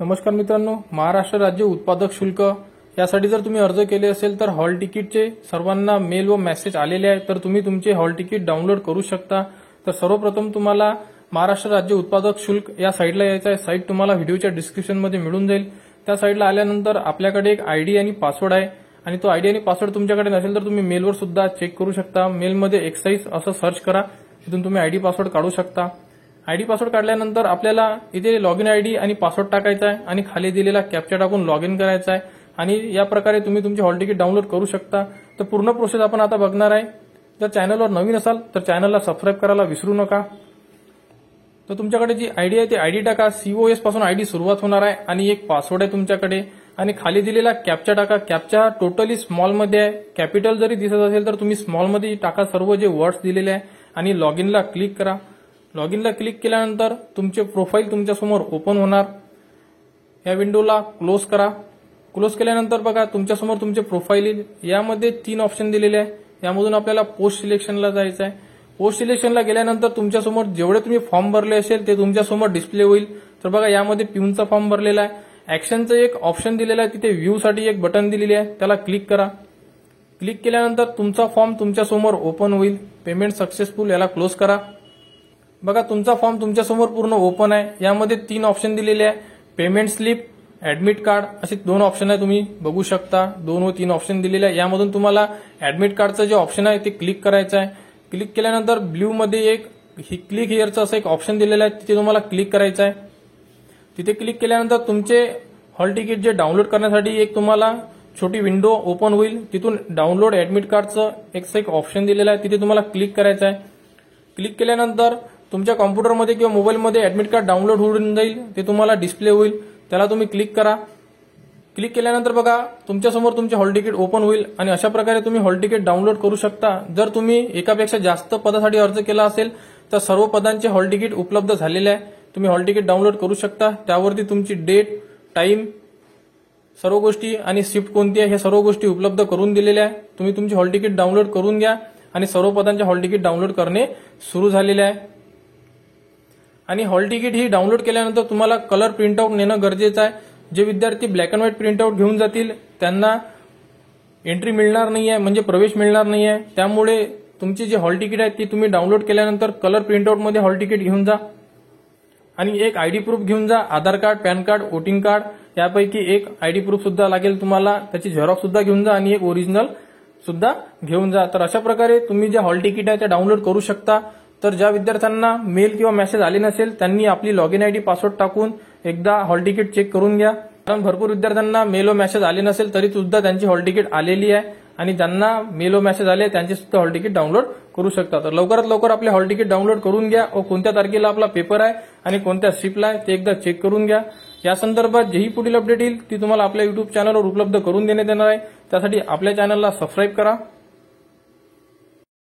नमस्कार मित्रांनो, महाराष्ट्र राज्य उत्पादक शुल्क यासाठी जर तुम्ही अर्ज केले असेल तर हॉल तिकीटचे सर्वांना मेल व मेसेज आलेले आहे, तर तुम्ही तुमचे हॉल तिकीट डाउनलोड करू शकता। तर सर्वप्रथम तुम्हाला महाराष्ट्र राज्य उत्पादक शुल्क या साईटला यायचं आहे। साईट तुम्हाला व्हिडिओच्या डिस्क्रिप्शनमध्ये मिळून जाईल। त्या साईटला आल्यानंतर आपल्याकडे एक आयडी आणि पासवर्ड आहे आणि तो आयडी आणि पासवर्ड तुमच्याकडे नसेल तर तुम्ही मेलवर सुद्धा चेक करू शकता। मेलमध्ये एक्साइज असं सर्च करा, तिथून तुम्ही आयडी पासवर्ड काढू शकता। आयडी पासवर्ड काढल्यानंतर आपल्याला इथे लॉग इन आयडी आणि पासवर्ड टाकायचा आहे आणि खाली दिलेला कॅप्चा टाकून लॉग इन करायचा आहे आणि या प्रकारे तुम्ही तुमचे हॉल तिकीट डाउनलोड करू शकता। तर पूर्ण प्रोसेस आपण आता बघणार आहे। जर चॅनलवर नवीन असाल तर चॅनलला सबस्क्राईब करायला विसरू नका। तर तुमच्याकडे जी आयडी आहे ती आयडी टाका। COS पासून आयडी सुरुवात होणार आहे आणि एक पासवर्ड आहे तुमच्याकडे आणि खाली दिलेला कॅप्चा टाका। कॅप्चा टोटली स्मॉल मध्ये आहे, कॅपिटल जरी दिसत असेल तर तुम्ही स्मॉल मध्ये टाका सर्व जे वर्ड्स दिलेले आहे आणि लॉग इनला क्लिक करा। लॉग इनला क्लिक केल्यानंतर तुमचे प्रोफाईल तुमच्यासमोर ओपन होणार। या विंडोला क्लोज करा। क्लोज केल्यानंतर बघा तुमच्यासमोर तुमचे प्रोफाईल येईल। यामध्ये 3 ऑप्शन दिलेले आहे, यामधून आपल्याला पोस्ट सिलेक्शनला जायचं आहे। पोस्ट सिलेक्शनला गेल्यानंतर तुमच्यासमोर जेवढे तुम्ही फॉर्म भरले असेल ते तुमच्यासमोर डिस्प्ले होईल। तर बघा यामध्ये पिऊनचा फॉर्म भरलेला आहे। ऍक्शनचं एक ऑप्शन दिलेला आहे, तिथे व्ह्यू साठी एक बटन दिलेले आहे, त्याला क्लिक करा। क्लिक केल्यानंतर तुमचा फॉर्म तुमच्यासमोर ओपन होईल। पेमेंट सक्सेसफुल, याला क्लोज करा। बघा तुमचा फॉर्म तुमच्यासमोर पूर्ण ओपन आहे। यामध्ये 3 ऑप्शन दिलेले आहे, पेमेंट स्लिप, ऍडमिट कार्ड असे 2 ऑप्शन आहे, तुम्ही बघू शकता 2 व 3 ऑप्शन दिलेले आहे। यामधून तुम्हाला ऍडमिट कार्डचं जे ऑप्शन आहे ते क्लिक करायचं आहे। क्लिक केल्यानंतर ब्ल्यू मध्ये एक क्लिक हिअरचं असं एक ऑप्शन दिलेलं आहे, तिथे तुम्हाला क्लिक करायचं आहे। तिथे क्लिक केल्यानंतर तुमचे हॉल तिकीट जे डाउनलोड करण्यासाठी एक तुम्हाला छोटी विंडो ओपन होईल। तिथून डाउनलोड ऍडमिट कार्डचं एक ऑप्शन दिलेलं आहे, तिथे तुम्हाला क्लिक करायचं आहे। क्लिक केल्यानंतर तुमच्या कॉम्प्युटरमध्ये किंवा मोबाईलमध्ये ऍडमिट कार्ड डाउनलोड होऊन जाईल, ते तुम्हाला डिस्प्ले होईल, त्याला तुम्ही क्लिक करा। क्लिक केल्यानंतर बघा तुमच्यासमोर तुमचे हॉल तिकीट ओपन होईल आणि अशा प्रकारे तुम्ही हॉल तिकीट डाउनलोड करू शकता। जर तुम्ही एकापेक्षा जास्त पदासाठी अर्ज केला असेल तर सर्व पदांचे हॉल तिकीट उपलब्ध झालेले आहे, तुम्ही हॉल तिकीट डाउनलोड करू शकता। त्यावरती तुमची डेट, टाइम, सर्व गोष्टी आणि शिफ्ट कोणती आहे हे सर्व गोष्टी उपलब्ध करून दिलेल्या आहे। तुम्ही तुमची हॉल तिकीट डाउनलोड करून घ्या आणि सर्व पदांचे हॉल तिकीट डाउनलोड करणे सुरू झालेले आहे। आणि हॉल तिकीट ही डाउनलोड केल्यानंतर तुम्हाला कलर प्रिंटआउट नेणं गरजेचं आहे। जे विद्यार्थी ब्लॅक अँड व्हाईट प्रिंटआउट घेऊन जातील त्यांना एंट्री मिळणार नाही आहे, म्हणजे प्रवेश मिळणार नाही आहे। त्यामुळे तुमची जी हॉल तिकीट आहे ती तुम्ही डाउनलोड केल्यानंतर कलर प्रिंटआउट मध्ये हॉल तिकीट घेऊन जा आणि एक आयडी प्रूफ घेऊन जा, Aadhaar card, PAN card, voting card यापैकी एक आयडी प्रूफ सुद्धा लागेल तुम्हाला, त्याची झेरॉक्स सुद्धा घेऊन जा आणि एक ओरिजिनल सुद्धा घेऊन जा। तर अशा प्रकारे तुम्ही जे हॉल तिकीट आहे ते डाउनलोड करू शकता। तर ज्या विद्यार्थ्यांना मेल किंवा मेसेज आले नसेल त्यांनी आपली लॉग इन आयडी पासवर्ड टाकून एकदा हॉल तिकीट चेक करून घ्या, कारण भरपूर विद्यार्थ्यांना मेल व मेसेज आले नसेल तरी सुद्धा त्यांची हॉल तिकीट आलेली आहे आणि ज्यांना मेल व मेसेज आले त्यांचे सुद्धा हॉल तिकीट डाउनलोड करू शकता। तर लवकरात लवकर आपले हॉल तिकीट डाउनलोड करून घ्या व कोणत्या तारखेला आपला पेपर आहे आणि कोणत्या शिफ्टला आहे ते एकदा चेक करून घ्या। या संदर्भात जेही पुढील अपडेट येईल ती तुम्हाला आपल्या YouTube चॅनलवर उपलब्ध करून देण्यात येणार आहे। त्यासाठी आपल्या चॅनलला सबस्क्राईब करा।